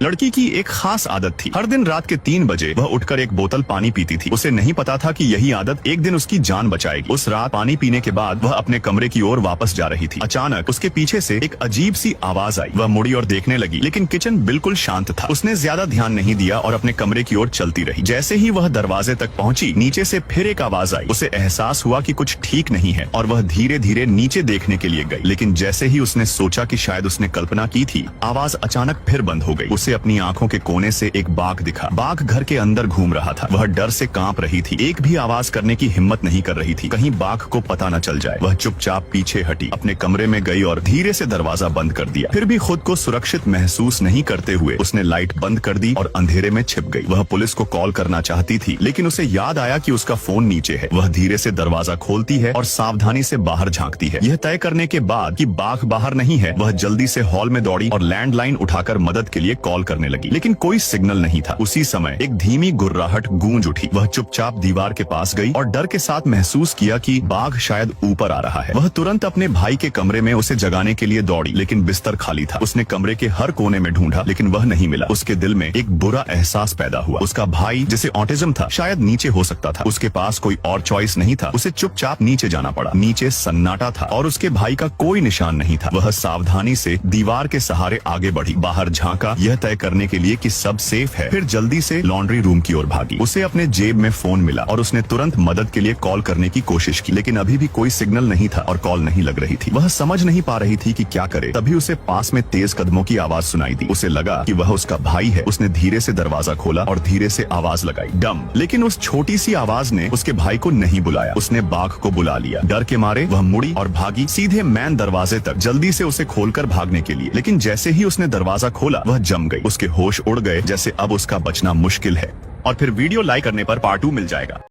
लड़की की एक खास आदत थी। हर दिन रात के 3 बजे वह उठकर एक बोतल पानी पीती थी। उसे नहीं पता था कि यही आदत एक दिन उसकी जान बचाएगी। उस रात पानी पीने के बाद वह अपने कमरे की ओर वापस जा रही थी। अचानक उसके पीछे से एक अजीब सी आवाज आई। वह मुड़ी और देखने लगी, लेकिन किचन बिल्कुल शांत था। उसने ज्यादा ध्यान नहीं दिया और अपने कमरे की ओर चलती रही। जैसे ही वह दरवाजे तक पहुंची, नीचे से फिर एक आवाज आई। उसे एहसास हुआ कि कुछ ठीक नहीं है और वह धीरे धीरे नीचे देखने के लिए गई। लेकिन जैसे ही उसने सोचा कि शायद उसने कल्पना की थी, आवाज अचानक फिर बंद हो गई। उसे अपनी आंखों के कोने से एक बाघ दिखा। बाघ घर के अंदर घूम रहा था। वह डर से कांप रही थी, एक भी आवाज करने की हिम्मत नहीं कर रही थी, कहीं बाघ को पता न चल जाए। वह चुपचाप पीछे हटी, अपने कमरे में गई और धीरे से दरवाजा बंद कर दिया। फिर भी खुद को सुरक्षित महसूस नहीं करते हुए उसने लाइट बंद कर दी और अंधेरे में छिप गई। वह पुलिस को कॉल करना चाहती थी, लेकिन उसे याद आया कि उसका फोन नीचे है। वह धीरे से दरवाजा खोलती है और सावधानी से बाहर झांकती है। यह तय करने के बाद कि बाघ बाहर नहीं है, वह जल्दी से हॉल में दौड़ी और लैंडलाइन उठाकर मदद के लिए कॉल करने लगी, लेकिन कोई सिग्नल नहीं था। उसी समय एक धीमी गुर्राहट गूंज उठी। वह चुपचाप दीवार के पास गई और डर के साथ महसूस किया कि बाघ शायद ऊपर आ रहा है। वह तुरंत अपने भाई के कमरे में उसे जगाने के लिए दौड़ी, लेकिन बिस्तर खाली था। उसने कमरे के हर कोने में ढूंढा, लेकिन वह नहीं मिला। उसके दिल में एक बुरा एहसास पैदा हुआ। उसका भाई, जिसे ऑटिज्म था, शायद नीचे हो सकता था। उसके पास कोई और चॉइस नहीं था। उसे चुपचाप नीचे जाना पड़ा। नीचे सन्नाटा था और उसके भाई का कोई निशान नहीं था। वह सावधानी से दीवार के सहारे आगे बढ़ी, बाहर झांका, यह तय करने के लिए कि सब सेफ है। फिर जल्दी से लॉन्ड्री रूम की ओर भागी। उसे अपने जेब में फोन मिला और उसने तुरंत मदद के लिए कॉल करने की कोशिश की, लेकिन अभी भी कोई सिग्नल नहीं था और कॉल नहीं लग रही थी। वह समझ नहीं पा रही थी कि क्या करे। तभी उसे पास में तेज कदमों की आवाज सुनाई दी। उसे लगा कि वह उसका भाई है। उसने धीरे से दरवाजा खोला और धीरे से आवाज लगाई, डम। लेकिन उस छोटी सी आवाज ने उसके भाई को नहीं बुलाया। उसने बाघ को बुला लिया। डर के मारे वह मुड़ी और भागी सीधे मैन दरवाजे तक, जल्दी से उसे खोलकर भागने के लिए। लेकिन जैसे ही उसने दरवाजा खोला, वह जम गई। उसके होश उड़ गए, जैसे अब उसका बचना मुश्किल है। और फिर वीडियो लाइक करने पर पार्ट 2 मिल जाएगा।